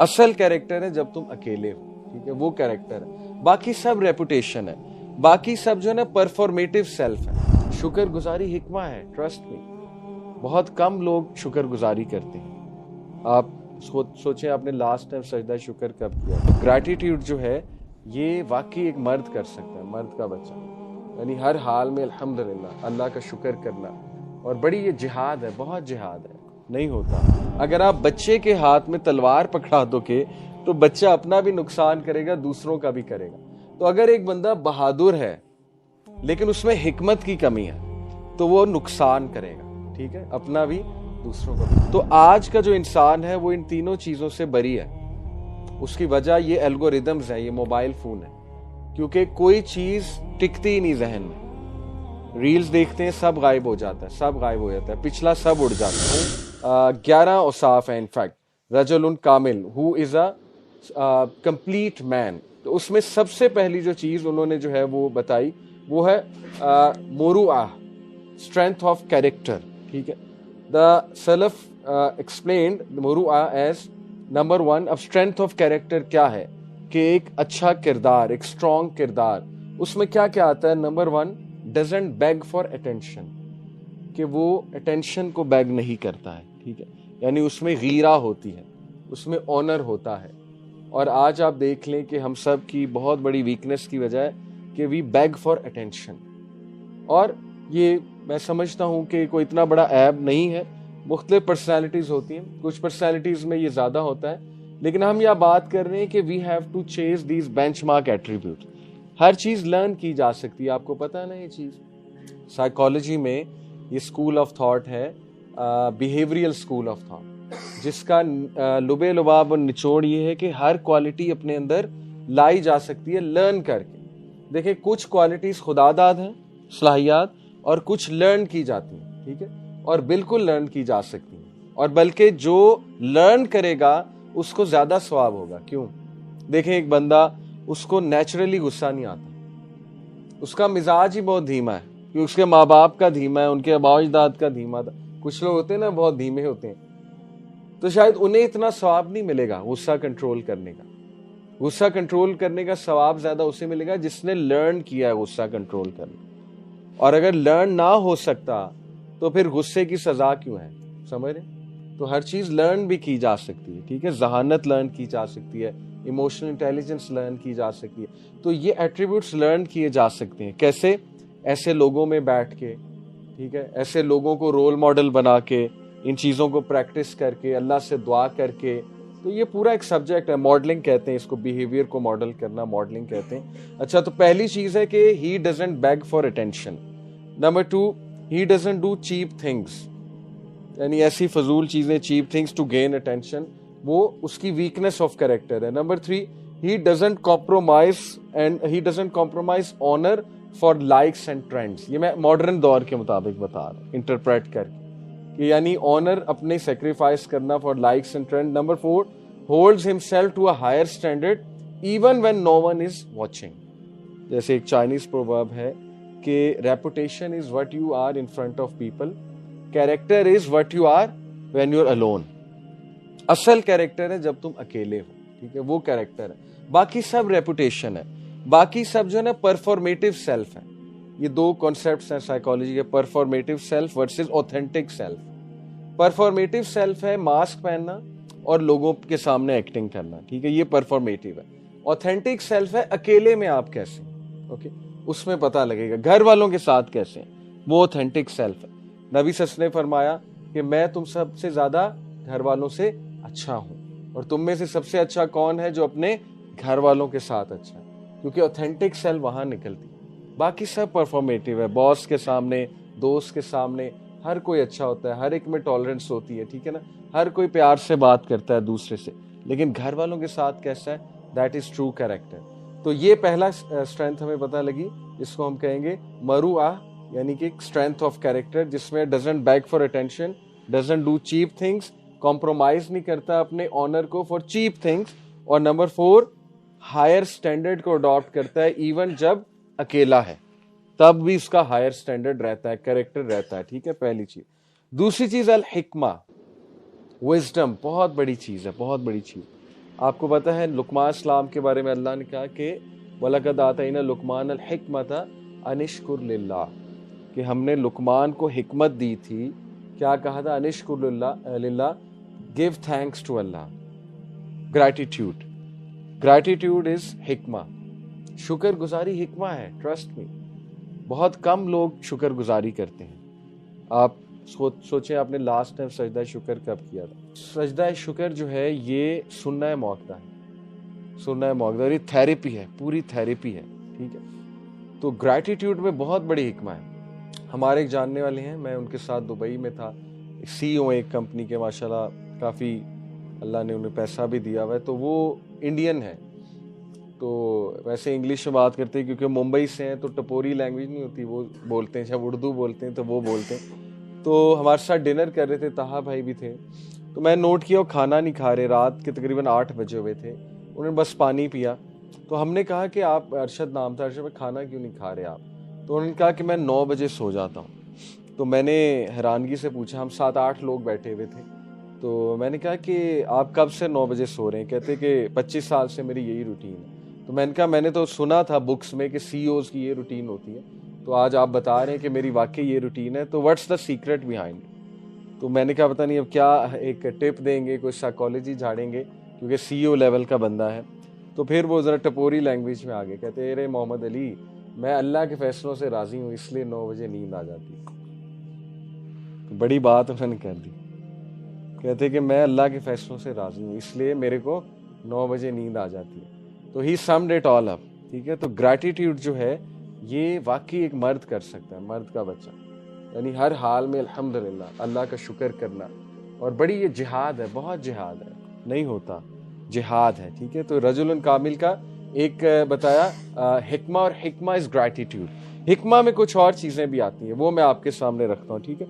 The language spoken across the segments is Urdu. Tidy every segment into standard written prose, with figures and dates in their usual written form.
اصل کیریکٹر ہے جب تم اکیلے ہو، ٹھیک ہے، وہ کیریکٹر ہے. باقی سب ریپوٹیشن ہے، باقی سب جو ہے نا پرفارمیٹیو سیلف ہے. شکر گزاری حکمہ ہے، ٹرسٹ می. بہت کم لوگ شکر گزاری کرتے ہیں. آپ سوچیں آپ نے لاسٹ ٹائم سجدہ شکر کب کیا. گریٹیٹیوڈ جو ہے یہ واقعی ایک مرد کر سکتا ہے، مرد کا بچہ، یعنی ہر حال میں الحمدللہ اللہ کا شکر کرنا. اور بڑی یہ جہاد ہے، بہت جہاد ہے، نہیں ہوتا. اگر آپ بچے کے ہاتھ میں تلوار پکڑا دو گے تو بچہ اپنا بھی نقصان کرے گا، دوسروں کا بھی کرے گا. تو اگر ایک بندہ بہادر ہے لیکن اس میں حکمت کی کمی ہے تو وہ نقصان کرے گا، ٹھیک ہے، اپنا بھی دوسروں کا بھی. تو آج کا جو انسان ہے وہ ان تینوں چیزوں سے بری ہے. اس کی وجہ یہ الگوریدمز ہیں، یہ موبائل فون ہے. کیونکہ کوئی چیز ٹکتی ہی نہیں ذہن میں. ریلز دیکھتے ہیں سب غائب ہو جاتا ہے، سب غائب ہو جاتا ہے، پچھلا سب اڑ جاتا ہے. 11 اوصاف ہیں انفیکٹ رجل کامل ہو از اے کمپلیٹ مین. تو اس میں سب سے پہلی جو چیز انہوں نے جو ہے وہ بتائی وہ ہے موروعہ، اسٹرینتھ آف کیریکٹر. ٹھیک ہے، دا سلف ایکسپلینڈ موروعہ ایز نمبر 1. اب اسٹرینتھ آف کیریکٹر کیا ہے کہ ایک اچھا کردار، ایک اسٹرانگ کردار. اس میں کیا کیا آتا ہے؟ Number 1 doesn't beg for attention, کہ وہ اٹینشن کو بیگ نہیں کرتا ہے. ٹھیک ہے، یعنی اس میں غیرہ ہوتی ہے، اس میں آنر ہوتا ہے. اور آج آپ دیکھ لیں کہ ہم سب کی بہت بڑی ویکنس کی وجہ ہے کہ وی بیگ فار اٹینشن. اور یہ میں سمجھتا ہوں کہ کوئی اتنا بڑا عیب نہیں ہے. مختلف پرسنالٹیز ہوتی ہیں، کچھ پرسنالٹیز میں یہ زیادہ ہوتا ہے، لیکن ہم یہ بات کر رہے ہیں کہ وی ہیو ٹو چیز دیز بینچ مارک ایٹریبیوٹ. ہر چیز لرن کی جا سکتی ہے، آپ کو پتہ ہے نا یہ چیز. سائیکالوجی میں یہ اسکول آف تھاٹ ہے، بیہیویئرل اسکول آف تھاٹ، جس کا لب لباب اور نچوڑ یہ ہے کہ ہر کوالٹی اپنے اندر لائی جا سکتی ہے لرن کر کے. دیکھیں کچھ کوالٹیز خدا داد ہیں، صلاحیات، اور کچھ لرن کی جاتی ہیں. ٹھیک ہے، اور بالکل لرن کی جا سکتی ہیں، اور بلکہ جو لرن کرے گا اس کو زیادہ ثواب ہوگا. کیوں؟ دیکھیں ایک بندہ، اس کو نیچرلی غصہ نہیں آتا، اس کا مزاج ہی بہت دھیما ہے، کہ اس کے ماں باپ کا دھیما ہے، ان کے آباء و اجداد کا دھیما تھا. کچھ لوگ ہوتے ہیں نا بہت دھیمے ہوتے ہیں، تو شاید انہیں اتنا ثواب نہیں ملے گا غصہ کنٹرول کرنے کا. غصہ کنٹرول کرنے کا ثواب زیادہ اسے ملے گا جس نے لرن کیا ہے غصہ کنٹرول کرنا. اور اگر لرن نہ ہو سکتا تو پھر غصے کی سزا کیوں ہے؟ سمجھ رہے؟ تو ہر چیز لرن بھی کی جا سکتی ہے. ٹھیک ہے، ذہانت لرن کی جا سکتی ہے، ایموشنل انٹیلیجنس لرن کی جا سکتی ہے. تو یہ ایٹریبیوٹس لرن کیے جا سکتے ہیں. کیسے؟ ایسے لوگوں میں بیٹھ کے، ٹھیک ہے، ایسے لوگوں کو رول ماڈل بنا کے، ان چیزوں کو پریکٹس کر کے، اللہ سے دعا کر کے. تو یہ پورا ایک سبجیکٹ ہے، ماڈلنگ کہتے ہیں اس کو، بیہیویئر کو ماڈل کرنا ماڈلنگ کہتے ہیں. اچھا، تو پہلی چیز ہے کہ he doesn't beg for attention. Number 2 he doesn't do cheap things, یعنی ایسی فضول چیزیں، cheap things to gain attention, وہ اس کی ویکنیس آف کیریکٹر ہے. Number 3 he doesn't compromise and he doesn't compromise honor for likes and trends. یہ میں ماڈرن دور کے مطابق بتا رہا ہوں انٹرپریٹ کر کے، کہ یعنی آنر اپنے سیکریفائس کرنا for likes and trained. Number 4 holds himself to a higher standard even when no one is watching. جیسے ایک چائنیز پروورب ہے کہ reputation is what you are in front of people, character is what you are when you're alone. اصل کیریکٹر ہے جب تم اکیلے ہو، ٹھیک ہے، وہ کیریکٹر ہے. باقی سب ریپوٹیشن ہے، باقی سب جو ہے نا پرفارمیٹیو سیلف ہے. یہ دو کانسیپٹس ہیں سائیکالوجی کے، performative self versus authentic self. Performative self ہے ماسک پہننا اور لوگوں کے سامنے ایکٹنگ کرنا، ٹھیک ہے، یہ پرفارمیٹیو ہے. اوتھینٹک سیلف ہے اکیلے میں آپ کیسے، اوکے، اس میں پتہ لگے گا. گھر والوں کے ساتھ کیسے، وہ اوتھینٹک سیلف ہے. نبی صلی اللہ علیہ وسلم نے فرمایا کہ میں تم سب سے زیادہ گھر والوں سے اچھا ہوں، اور تم میں سے سب سے اچھا کون ہے؟ جو اپنے گھر والوں کے ساتھ اچھا ہے، کیونکہ اوتھینٹک سیلف وہاں نکلتی. باقی سب پرفارمیٹیو ہے. باس کے سامنے، دوست کے سامنے ہر کوئی اچھا ہوتا ہے، ہر ایک میں ٹالرنس ہوتی ہے، ٹھیک ہے نا، ہر کوئی پیار سے بات کرتا ہے دوسرے سے. لیکن گھر والوں کے ساتھ کیسا ہے؟ That is true character. تو یہ پہلا اسٹرینتھ ہمیں پتہ لگی، جس کو ہم کہیں گے مروعہ، یعنی کہ اسٹرینتھ آف کیریکٹر، جس میں doesn't beg for attention, doesn't do cheap things, compromise نہیں کرتا اپنے آنر کو فار چیپ تھنگس. اور نمبر 4 ہائر اسٹینڈرڈ کو اڈاپٹ کرتا ہے ایون جب اکیلا ہے، تب بھی اس کا ہائر اسٹینڈرڈ رہتا ہے، کریکٹر رہتا ہے. ٹھیک ہے، پہلی چیز. دوسری چیز الحکمہ، وزڈم، بہت بڑی چیز ہے، بہت بڑی چیز. آپ کو پتا ہے لقمان اسلام کے بارے میں اللہ نے کہا کہ وَلَقَدْ آتَيْنَا لُقْمَانَ الْحِكْمَةَ أَنِ اشْكُرْ لِلَّهِ، کہ ہم نے لقمان کو حکمت دی تھی، کیا کہا تھا؟ أَنِ اشْكُرْ لِلَّهِ، give thanks to Allah، gratitude، gratitude is حکمہ، شکر گزاری حکمہ ہے، trust me۔ بہت کم لوگ شکر گزاری کرتے ہیں۔ آپ سوچیں آپ نے لاسٹ ٹائم سجدہ شکر کب کیا تھا؟ سجدہ شکر جو ہے یہ سنہ موقع ہے، سنہ موقع، اور یہ تھیراپی ہے، پوری تھیراپی ہے، ٹھیک ہے۔ تو گریٹیٹیوڈ میں بہت بڑی حکمہ ہے۔ ہمارے ایک جاننے والے ہیں، میں ان کے ساتھ دبئی میں تھا، سی او ایک کمپنی کے، ماشاءاللہ کافی اللہ نے انہیں پیسہ بھی دیا ہوا ہے، تو وہ انڈین ہے، تو ویسے انگلش میں بات کرتے ہیں کیونکہ ممبئی سے ہیں، تو ٹپوری لینگویج نہیں ہوتی، وہ بولتے ہیں، جب اردو بولتے ہیں تو وہ بولتے ہیں۔ تو ہمارے ساتھ ڈنر کر رہے تھے، طہا بھائی بھی تھے، تو میں نوٹ کیا وہ کھانا نہیں کھا رہے، رات کے تقریباً 8 بجے ہوئے تھے، انہوں نے بس پانی پیا۔ تو ہم نے کہا کہ آپ، ارشد نام تھا، ارشد میں کھانا کیوں نہیں کھا رہے آپ؟ تو انہوں نے کہا کہ میں 9 بجے سو جاتا ہوں۔ تو میں نے حیرانگی سے پوچھا، ہم 7-8 لوگ بیٹھے ہوئے تھے، تو میں نے کہا کہ آپ کب سے 9 بجے سو رہے ہیں؟ کہتے کہ 25 سال سے میری یہی روٹین ہے۔ تو میں نے کہا میں نے تو سنا تھا بکس میں کہ سی اوز کی یہ روٹین ہوتی ہے، تو آج آپ بتا رہے ہیں کہ میری واقعی یہ روٹین ہے، تو واٹس دا سیکرٹ بیہائنڈ؟ تو میں نے کہا پتہ نہیں اب کیا ایک ٹپ دیں گے، کوئی سائیکالوجی جھاڑیں گے، کیونکہ سی او لیول کا بندہ ہے۔ تو پھر وہ ذرا ٹپوری لینگویج میں آگے کہتے ارے محمد علی، میں اللہ کے فیصلوں سے راضی ہوں، اس لیے 9 بجے نیند آ جاتی ہے۔ بڑی بات انہوں نے کر دی، کہتے کہ میں اللہ کے فیصلوں سے راضی ہوں، اس لیے میرے کو 9 بجے نیند آ جاتی ہے۔ تو ہی سمڈ اٹ آل اپ، ٹھیک ہے۔ تو گریٹیٹیوڈ جو ہے یہ واقعی ایک مرد کر سکتا ہے، مرد کا بچہ، یعنی ہر حال میں الحمدللہ اللہ کا شکر کرنا، اور بڑی یہ جہاد ہے، بہت جہاد ہے، نہیں ہوتا، جہاد ہے، ٹھیک ہے۔ تو رجل کامل کا ایک بتایا حکمہ، اور حکمہ از گریٹیٹیوڈ۔ حکمہ میں کچھ اور چیزیں بھی آتی ہیں، وہ میں آپ کے سامنے رکھتا ہوں، ٹھیک ہے۔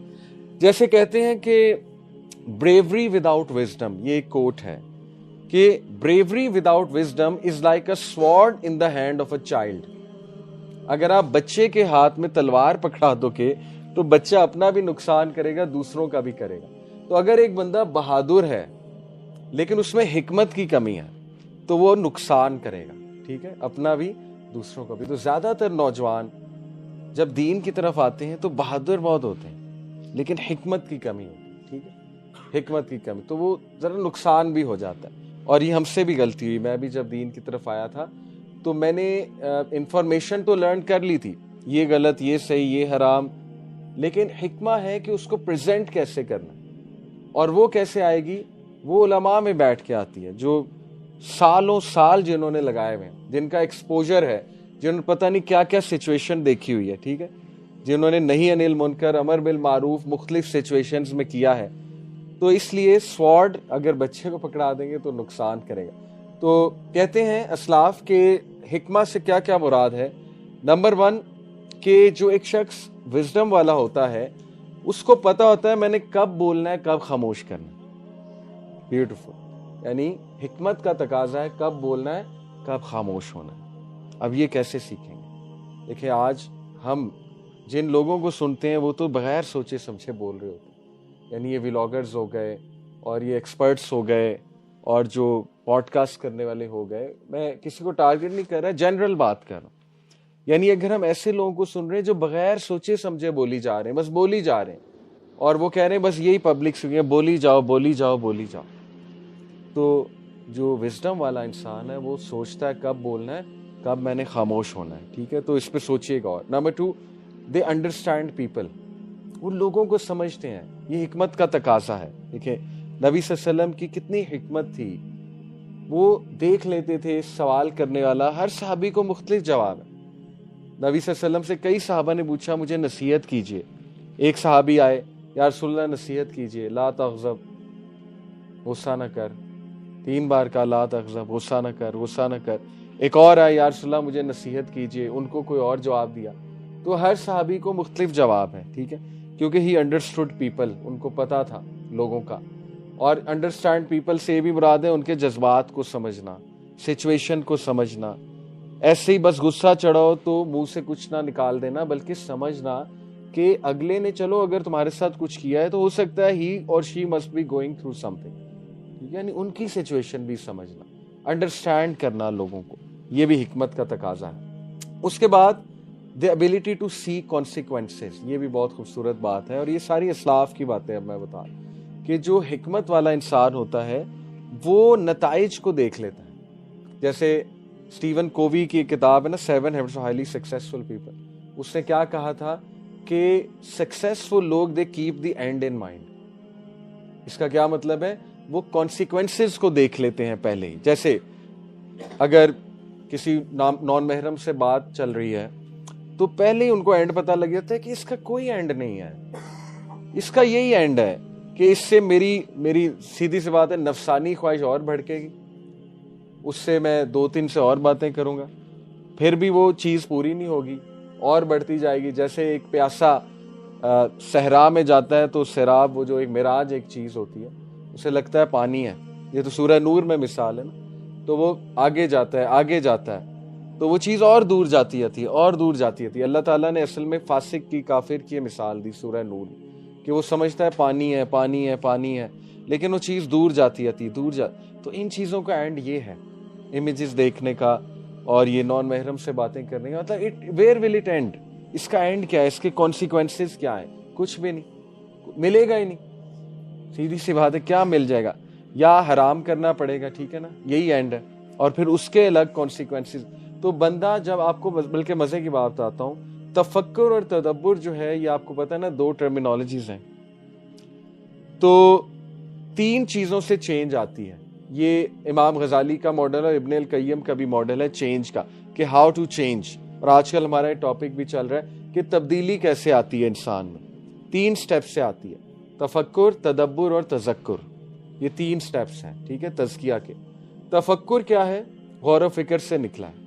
جیسے کہتے ہیں کہ bravery without wisdom، یہ ایک کوٹ ہے کہ bravery without wisdom is like a sword in the hand of a child۔ اگر آپ بچے کے ہاتھ میں تلوار پکڑا دو گے تو بچہ اپنا بھی نقصان کرے گا، دوسروں کا بھی کرے گا۔ تو اگر ایک بندہ بہادر ہے لیکن اس میں حکمت کی کمی ہے تو وہ نقصان کرے گا، ٹھیک ہے، اپنا بھی دوسروں کا بھی۔ تو زیادہ تر نوجوان جب دین کی طرف آتے ہیں تو بہادر بہت ہوتے ہیں لیکن حکمت کی کمی ہوتی ہے، ٹھیک ہے، حکمت کی کمی، تو وہ ذرا نقصان بھی ہو جاتا ہے۔ اور یہ ہم سے بھی غلطی ہوئی، میں بھی جب دین کی طرف آیا تھا تو میں نے انفارمیشن تو لرن کر لی تھی، یہ غلط، یہ صحیح، یہ حرام، لیکن حکمہ ہے کہ اس کو پریزنٹ کیسے کرنا، اور وہ کیسے آئے گی؟ وہ علماء میں بیٹھ کے آتی ہے، جو سالوں سال جنہوں نے لگائے ہوئے ہیں، جن کا ایکسپوجر ہے، جنہوں نے پتہ نہیں کیا کیا سچویشن دیکھی ہوئی ہے، ٹھیک ہے، جنہوں نے نہی انل منکر، امر بالمعروف مختلف سچویشنز میں کیا ہے۔ تو اس لیے سوارڈ اگر بچے کو پکڑا دیں گے تو نقصان کرے گا۔ تو کہتے ہیں اسلاف کے حکمہ سے کیا کیا مراد ہے؟ نمبر 1 کہ جو ایک شخص وزڈم والا ہوتا ہے اس کو پتا ہوتا ہے میں نے کب بولنا ہے، کب خاموش کرنا ہے۔ بیوٹیفل، یعنی حکمت کا تقاضا ہے کب بولنا ہے، کب خاموش ہونا ہے۔ اب یہ کیسے سیکھیں گے؟ دیکھیں آج ہم جن لوگوں کو سنتے ہیں وہ تو بغیر سوچے سمجھے بول رہے ہوتے ہیں، یعنی یہ ولاگرز ہو گئے اور یہ ایکسپرٹس ہو گئے اور جو پوڈ کاسٹ کرنے والے ہو گئے، میں کسی کو ٹارگٹ نہیں کر رہا، جنرل بات کر رہا ہوں۔ یعنی اگر ہم ایسے لوگوں کو سن رہے ہیں جو بغیر سوچے سمجھے بولی جا رہے ہیں، بس بولی جا رہے ہیں، اور وہ کہہ رہے ہیں بس یہی پبلک سنگے، بولی جاؤ بولی جاؤ بولی جاؤ۔ تو جو وزڈم والا انسان ہے وہ سوچتا ہے کب بولنا ہے، کب میں نے خاموش ہونا ہے، ٹھیک ہے۔ تو اس پہ سوچیے گا۔ اور نمبر 2، دے انڈرسٹینڈ پیپل، وہ لوگوں کو سمجھتے ہیں، یہ حکمت کا تقاضا ہے۔ دیکھیں نبی صلی اللہ علیہ وسلم کی کتنی حکمت تھی، وہ دیکھ لیتے تھے سوال کرنے والا، ہر صحابی کو مختلف جواب ہے۔ نبی صلی اللہ علیہ وسلم سے کئی صحابہ نے پوچھا مجھے نصیحت کیجئے، ایک صحابی آئے، یا رسول اللہ نصیحت کیجئے، لا تغضب، غصہ نہ کر، 3 بار کہا لا تغضب، غصہ نہ کر، غصہ نہ کر۔ ایک اور آئے، یا رسول اللہ مجھے نصیحت کیجئے، ان کو کوئی اور جواب دیا۔ تو ہر صحابی کو مختلف جواب ہے، ٹھیک ہے، کیونکہ ہی انڈرسٹوڈ پیپل، ان کو پتا تھا لوگوں کا۔ اور انڈرسٹینڈ پیپل سے بھی مراد ہے ان کے جذبات کو سمجھنا، سچویشن کو سمجھنا۔ ایسے ہی بس غصہ چڑھاؤ تو منہ سے کچھ نہ نکال دینا، بلکہ سمجھنا کہ اگلے نے چلو اگر تمہارے ساتھ کچھ کیا ہے تو ہو سکتا ہے ہی اور she must be going through something, یعنی ان کی سچویشن بھی سمجھنا۔ انڈرسٹینڈ کرنا لوگوں کو، یہ بھی حکمت کا تقاضا ہے۔ اس کے بعد the ability to see consequences، یہ بھی بہت خوبصورت بات ہے، اور یہ ساری اسلاف کی باتیں اب میں بتا رہا ہوں کہ جو حکمت والا انسان ہوتا ہے وہ نتائج کو دیکھ لیتا ہے۔ جیسے اسٹیون کووی کی کتاب ہے نا 7 Habits of Highly Successful People، اس نے کیا کہا تھا کہ سکسیسفل لوگ they keep the end in mind. اس کا کیا مطلب ہے؟ وہ کانسیکوینسز کو دیکھ لیتے ہیں پہلے ہی۔ جیسے اگر کسی نان محرم سے بات چل رہی ہے تو پہلے ہی ان کو اینڈ پتہ لگ جاتا ہے کہ اس کا کوئی اینڈ نہیں ہے، اس کا یہی اینڈ ہے کہ اس سے میری سیدھی سی بات ہے نفسانی خواہش اور بھڑکے گی، اس سے میں 2-3 سے اور باتیں کروں گا، پھر بھی وہ چیز پوری نہیں ہوگی، اور بڑھتی جائے گی۔ جیسے ایک پیاسا صحرا میں جاتا ہے تو سیراب، وہ جو ایک معراج ایک چیز ہوتی ہے، اسے لگتا ہے پانی ہے، یہ تو سورہ نور میں مثال ہے نا، تو وہ آگے جاتا ہے تو وہ چیز اور دور جاتی ہے۔ اللہ تعالیٰ نے اصل میں فاسق کی، کافر کی مثال دی سورہ نور کہ وہ سمجھتا ہے پانی ہے، لیکن وہ چیز دور جاتی ہے۔ تو ان چیزوں کا اینڈ یہ ہے، امیجز دیکھنے کا اور یہ نان محرم سے باتیں کرنے کا، مطلب ویئر ول اٹ اینڈ؟ اس کا اینڈ کیا ہے؟ اس کے کانسیکوینسز کیا ہیں؟ کچھ بھی نہیں، ملے گا ہی نہیں، سیدھی سی بات ہے، کیا مل جائے گا؟ یا حرام کرنا پڑے گا، ٹھیک ہے نا، یہی اینڈ ہے، اور پھر اس کے الگ کانسیکوینسز۔ تو بندہ جب آپ کو بلکہ مزے کی بات بتاتا ہوں، تفکر اور تدبر جو ہے یہ آپ کو پتہ ہے نا 2 ٹرمینالوجیز ہیں، تو 3 چیزوں سے چینج آتی ہے۔ یہ امام غزالی کا ماڈل اور ابن القیم کا بھی ماڈل ہے چینج کا، کہ ہاؤ ٹو چینج، اور آج کل ہمارا ٹاپک بھی چل رہا ہے کہ تبدیلی کیسے آتی ہے انسان میں۔ 3 سٹیپ سے آتی ہے، تفکر، تدبر اور تذکر، یہ 3 سٹیپس ہیں، ٹھیک ہے، تزکیہ کے۔ تفکر کیا ہے؟ غور و فکر سے نکلا ہے،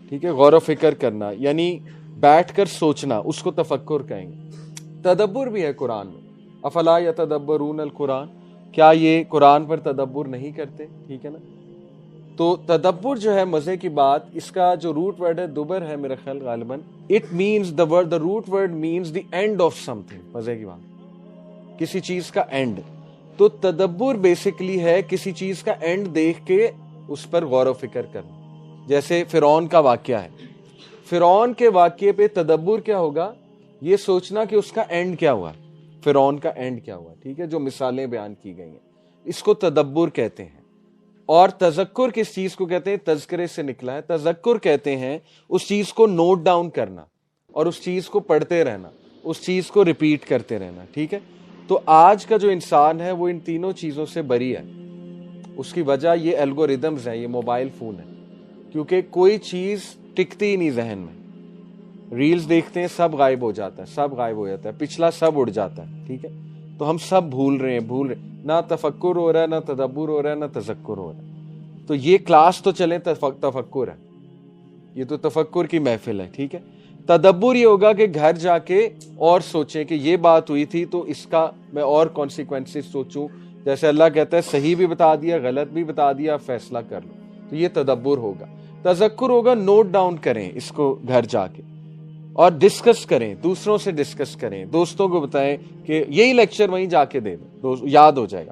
ٹھیک ہے، غور و فکر کرنا یعنی بیٹھ کر سوچنا، اس کو تفکر کہیں گے۔ تدبر بھی ہے قرآن میں، افلا یتدبرون القرآن، کیا یہ قرآن پر تدبر نہیں کرتے، ٹھیک ہے نا۔ تو تدبر جو ہے مزے کی بات، اس کا جو روٹ ورڈ ہے دبر ہے میرا خیال غالباً، it means the root word means the end of something، مزے کی بات، کسی چیز کا اینڈ۔ تو تدبر بیسیکلی ہے کسی چیز کا اینڈ دیکھ کے اس پر غور و فکر کرنا۔ جیسے فرعون کا واقعہ ہے، فرعون کے واقعے پہ تدبر کیا ہوگا؟ یہ سوچنا کہ اس کا اینڈ کیا ہوا، فرعون کا اینڈ کیا ہوا، ٹھیک ہے، جو مثالیں بیان کی گئی ہیں، اس کو تدبر کہتے ہیں۔ اور تذکر کس چیز کو کہتے ہیں؟ تذکرے سے نکلا ہے۔ تذکر کہتے ہیں اس چیز کو نوٹ ڈاؤن کرنا اور اس چیز کو پڑھتے رہنا، اس چیز کو ریپیٹ کرتے رہنا، ٹھیک ہے۔ تو آج کا جو انسان ہے وہ ان تینوں چیزوں سے بری ہے۔ اس کی وجہ یہ الگوریدمز ہیں، یہ موبائل فون ہے، کیونکہ کوئی چیز ٹکتی ہی نہیں ذہن میں۔ ریلز دیکھتے ہیں، سب غائب ہو جاتا ہے، پچھلا سب اڑ جاتا ہے، ٹھیک ہے۔ تو ہم سب بھول رہے ہیں، نہ تفکر ہو رہا ہے، نہ تدبر ہو رہا ہے، نہ تذکر ہو رہا ہے۔ تو یہ کلاس تو چلے تفکر ہے، یہ تو تفکر کی محفل ہے، ٹھیک ہے۔ تدبر یہ ہوگا کہ گھر جا کے اور سوچیں کہ یہ بات ہوئی تھی تو اس کا میں اور کانسیکوینسز سوچوں، جیسے اللہ کہتا ہے صحیح بھی بتا دیا، غلط بھی بتا دیا، فیصلہ کر لو، تو یہ تدبر ہوگا۔ تذکر ہوگا نوٹ ڈاؤن کریں اس کو گھر جا کے اور ڈسکس کریں، دوسروں سے ڈسکس کریں، دوستوں کو بتائیں کہ یہی لیکچر وہیں جا کے دے دیں، یاد ہو جائے گا،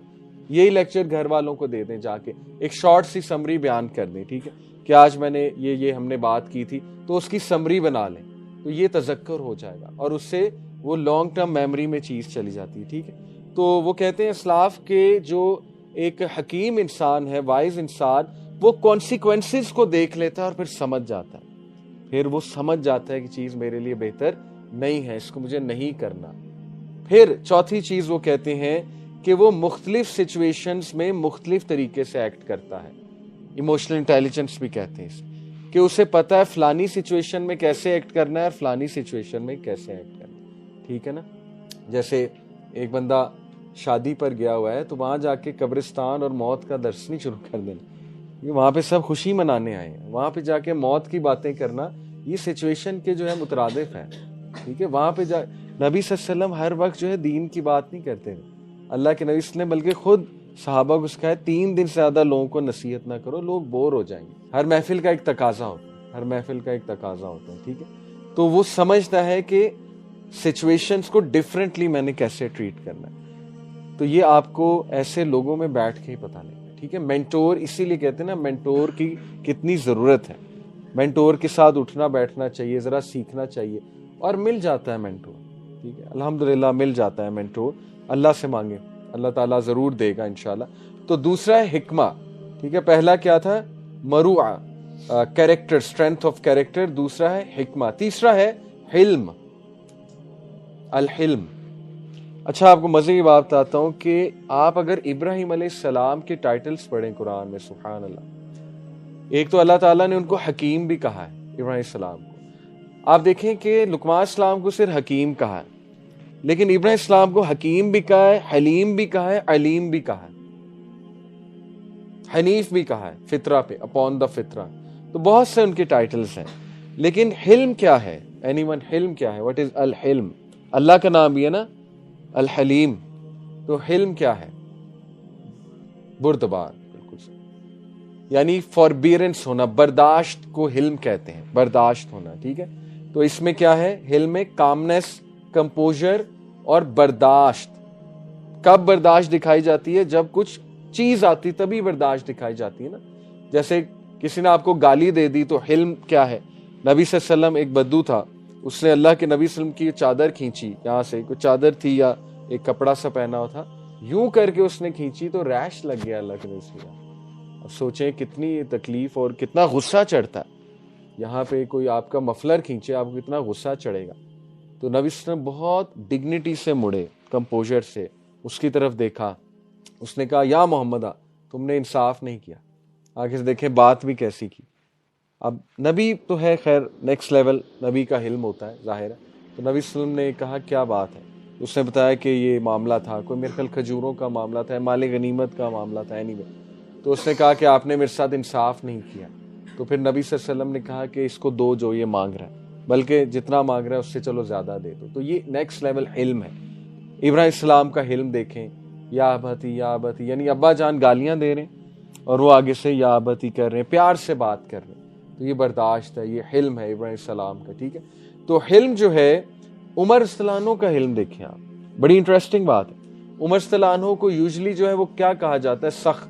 یہی لیکچر گھر والوں کو دے دیں، جا کے ایک شارٹ سی سمری بیان کر دیں، ٹھیک ہے، کہ آج میں نے یہ ہم نے بات کی تھی، تو اس کی سمری بنا لیں، تو یہ تذکر ہو جائے گا، اور اس سے وہ لانگ ٹرم میموری میں چیز چلی جاتی ہے، ٹھیک ہے۔ تو وہ کہتے ہیں اسلاف کے جو ایک حکیم انسان ہے، وائز انسان، وہ کانسیکوینسز کو دیکھ لیتا ہے اور پھر سمجھ جاتا ہے، پھر وہ سمجھ جاتا ہے کہ چیز میرے لیے بہتر نہیں ہے، اس کو مجھے نہیں کرنا۔ پھر چوتھی چیز وہ کہتے ہیں کہ وہ مختلف سچویشنز میں مختلف طریقے سے ایکٹ کرتا ہے، ایموشنل انٹیلیجنس بھی کہتے ہیں اسے، کہ اسے پتا ہے فلانی سچویشن میں کیسے ایکٹ کرنا ہے اور فلانی سچویشن میں کیسے ایکٹ کرنا ہے، ٹھیک ہے نا۔ جیسے ایک بندہ شادی پر گیا ہوا ہے تو وہاں جا کے قبرستان اور موت کا درس نہیں شروع کر دینا، وہاں پہ سب خوشی منانے آئے ہیں، وہاں پہ جا کے موت کی باتیں کرنا یہ سچویشن کے جو ہے مترادف ہے، ٹھیک ہے۔ وہاں پہ نبی صلی اللہ علیہ وسلم ہر وقت جو ہے دین کی بات نہیں کرتے تھے، اللہ کے نبی نے بلکہ خود صحابہ کو سکھایا 3 دن سے زیادہ لوگوں کو نصیحت نہ کرو، لوگ بور ہو جائیں گے۔ ہر محفل کا ایک تقاضا ہوتا ہے، ٹھیک ہے۔ تو وہ سمجھتا ہے کہ سچویشنز کو ڈیفرنٹلی میں نے کیسے ٹریٹ کرنا ہے، تو یہ آپ کو ایسے لوگوں میں بیٹھ کے ہی پتہ نہیں، ٹھیک ہے. مینٹور اسی لیے کہتے ہیں نا مینٹور کی کتنی ضرورت ہے. مینٹور کے ساتھ اٹھنا بیٹھنا چاہیے, ذرا سیکھنا چاہیے, اور مل جاتا ہے مینٹور. ٹھیک ہے, الحمدللہ مل جاتا ہے مینٹور. اللہ سے مانگے, اللہ تعالیٰ ضرور دے گا انشاءاللہ. تو دوسرا ہے حکمہ. ٹھیک ہے, پہلا کیا تھا؟ مروعہ, کیریکٹر, اسٹرینتھ آف کیریکٹر. دوسرا ہے حکمہ. تیسرا ہے حلم, الحلم. اچھا, آپ کو مزے کی بات بتاتا ہوں کہ آپ اگر ابراہیم علیہ السلام کے ٹائٹلز پڑھیں قرآن میں, سبحان اللہ, ایک تو اللہ تعالیٰ نے ان کو حکیم بھی کہا ہے, ابراہیم السلام کو. آپ دیکھیں کہ لقمان السلام کو صرف حکیم کہا ہے, لیکن ابراہیم السلام کو حکیم بھی کہا ہے, حلیم بھی کہا ہے, علیم بھی کہا ہے, حنیف بھی کہا ہے, فطرہ پہ, اپون دا فطرہ. تو بہت سے ان کے ٹائٹلز ہیں. لیکن حلم کیا ہے؟ اینی ون, حلم کیا ہے؟ What is الحلم؟ اللہ کا نام بھی ہے نا الحلیم. تو حلم کیا ہے؟ بردبار, بالکل صحیح. یعنی فوربیرنس ہونا, برداشت کو حلم کہتے ہیں, برداشت ہونا. ٹھیک ہے, تو اس میں کیا ہے؟ حلم میں کامنس, کمپوزر اور برداشت. کب برداشت دکھائی جاتی ہے؟ جب کچھ چیز آتی تبھی برداشت دکھائی جاتی ہے نا. جیسے کسی نے آپ کو گالی دے دی تو حلم کیا ہے؟ نبی صلی اللہ علیہ وسلم, ایک بدو تھا, اس نے اللہ کے نبی صلی اللہ علیہ وسلم کی چادر کھینچی, یہاں سے کوئی چادر تھی یا ایک کپڑا سا پہنا ہوا تھا, یوں کر کے اس نے کھینچی تو ریش لگ گیا اللہ کے نبی صلی اللہ علیہ وسلم. اب سوچیں کتنی تکلیف اور کتنا غصہ چڑھتا ہے. یہاں پہ کوئی آپ کا مفلر کھینچے, آپ کو کتنا غصہ چڑھے گا. تو نبی صلی اللہ علیہ وسلم بہت ڈگنیٹی سے مڑے, کمپوزر سے اس کی طرف دیکھا. اس نے کہا یا محمدہ, تم نے انصاف نہیں کیا. آگے سے دیکھیں بات بھی کیسی کی. اب نبی تو ہے, خیر نیکسٹ لیول نبی کا حلم ہوتا ہے, ظاہر ہے. تو نبی صلی اللہ علیہ وسلم نے کہا کیا بات ہے؟ اس نے بتایا کہ یہ معاملہ تھا, کوئی میرے خیال کھجوروں کا معاملہ تھا, مال غنیمت کا معاملہ تھا, anyway. تو اس نے کہا کہ آپ نے میرے ساتھ انصاف نہیں کیا. تو پھر نبی صلی اللہ علیہ وسلم نے کہا کہ اس کو دو جو یہ مانگ رہا ہے, بلکہ جتنا مانگ رہا ہے اس سے چلو زیادہ دے دو. تو یہ نیکسٹ لیول حلم ہے. ابراہیم السلام کا حلم دیکھیں, یا ابتی یا ابتی, یعنی ابا جان گالیاں دے رہے ہیں اور وہ آگے سے یا ابتی کر رہے ہیں, پیار سے بات کر رہے ہیں. تو یہ برداشت ہے, یہ حلم ہے ابراہیم السلام کا. ٹھیک ہے, تو حلم جو ہے, عمر رضی اللہ عنہ کا حلم دیکھیں آپ, بڑی انٹرسٹنگ بات ہے. عمر رضی اللہ عنہ کو یوزلی جو ہے وہ کیا کہا جاتا ہے؟ سخت.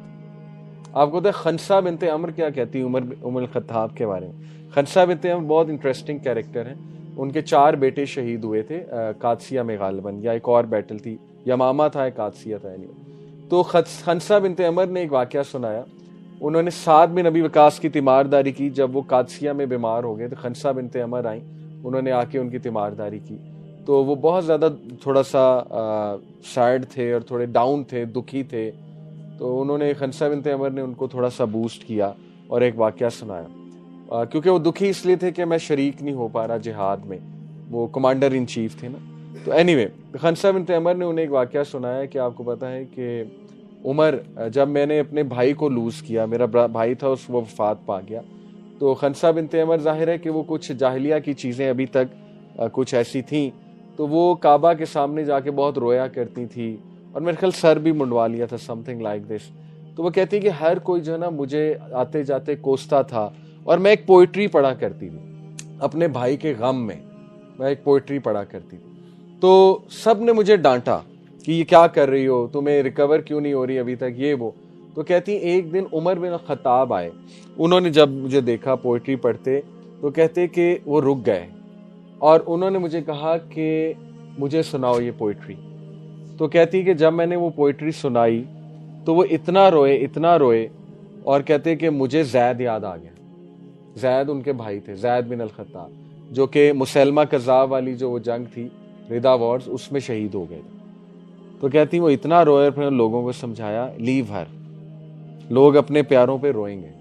آپ کو پتہ ہے خنسہ بنت عمر کیا کہتی ہے عمر الخطاب کے بارے میں؟ خنسہ بنت عمر بہت انٹرسٹنگ کیریکٹر ہیں. ان کے 4 بیٹے شہید ہوئے تھے قادسیہ میں غالباً, یا ایک اور بیٹل تھی, یمامہ تھا, ایک قادسیہ تھا. تو خنسہ بنت عمر نے ایک واقعہ سنایا. انہوں نے سعد بن ابی وقاص کی تیمارداری کی. جب وہ قادسیہ میں بیمار ہو گئے تو خنسہ بنت عمر آئیں, انہوں نے آ کے ان کی تیمارداری کی. تو وہ بہت زیادہ تھوڑا سا سیڈ تھے اور تھوڑے ڈاؤن تھے, دکھی تھے. تو انہوں نے, خنسہ بنت عمر نے ان کو تھوڑا سا بوسٹ کیا اور ایک واقعہ سنایا, کیونکہ وہ دکھی اس لیے تھے کہ میں شریک نہیں ہو پا رہا جہاد میں, وہ کمانڈر ان چیف تھے نا. تو اینی خنسہ بنت عمر نے انہیں ایک واقعہ سنایا کہ آپ کو پتہ ہے کہ عمر, جب میں نے اپنے بھائی کو لوز کیا, میرا بھائی تھا اس, وہ وفات پا گیا. تو خنسہ بنت عمر, ظاہر ہے کہ وہ کچھ جاہلیہ کی چیزیں ابھی تک کچھ ایسی تھیں, تو وہ کعبہ کے سامنے جا کے بہت رویا کرتی تھی, اور میرے خیال سر بھی منڈوا لیا تھا, سم تھنگ لائک دس. تو وہ کہتی کہ ہر کوئی جو ہے نا مجھے آتے جاتے کوستا تھا, اور میں ایک پوئٹری پڑھا کرتی تھی اپنے بھائی کے غم میں, میں ایک پوئٹری پڑھا کرتی تھی. تو سب نے مجھے ڈانٹا کہ یہ کیا کر رہی ہو, تمہیں ریکور کیوں نہیں ہو رہی ابھی تک, یہ وہ. تو کہتی ایک دن عمر بن خطاب آئے, انہوں نے جب مجھے دیکھا پوئٹری پڑھتے تو کہتے کہ وہ رک گئے, اور انہوں نے مجھے کہا کہ مجھے سناؤ یہ پوئٹری. تو کہتی کہ جب میں نے وہ پوئٹری سنائی تو وہ اتنا روئے, اور کہتے کہ مجھے زید یاد آ گیا. زید ان کے بھائی تھے, زید بن الخطاب, جو کہ مسلمہ کذاب والی جو وہ جنگ تھی, ردا وارز, اس میں شہید ہو گئے. تو کہتی وہ اتنا روئے, پھر لوگوں کو سمجھایا لیو ہر, لوگ اپنے پیاروں پہ روئیں گے.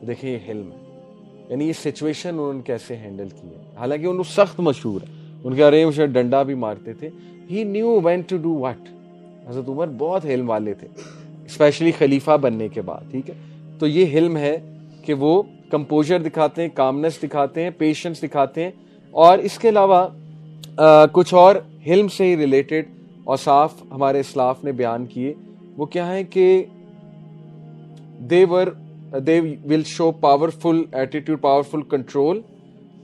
دیکھیں یہ حلم ہے, یعنی یہ سچویشن انہوں نے کیسے ہینڈل کی ہے. حالانکہ انہوں سخت مشہور ہے, ان کے ارے مجھے ڈنڈا بھی مارتے تھے. He knew when to do what. حضرت عمر بہت حلم والے تھے, اسپیشلی خلیفہ بننے کے بعد. ٹھیک ہے, تو یہ حلم ہے کہ وہ کمپوزر دکھاتے ہیں, کامنس دکھاتے ہیں, پیشنس دکھاتے ہیں. اور اس کے علاوہ کچھ اور حلم سے ہی ریلیٹڈ اوصاف ہمارے اسلاف نے بیان کیے. وہ کیا ہے کہ they will show powerful attitude, powerful control,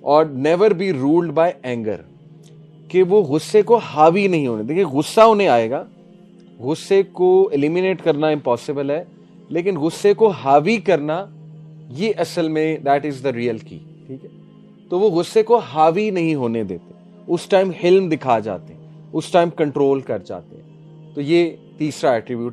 اور never be ruled by anger. کہ وہ غصے کو حاوی نہیں ہونے. دیکھیں غصہ انہیں آئے گا, غصے کو ایلیمینیٹ کرنا امپاسبل ہے, لیکن غصے کو حاوی کرنا یہ اصل میں دیٹ از دا ریئل کی. ٹھیک ہے, تو وہ غصے کو حاوی نہیں ہونے دیتے, اس ٹائم حلم دکھا جاتے ہیں, اس ٹائم کنٹرول کر جاتے ہیں. تو یہ تیسرا ایٹریبیوٹ ہے.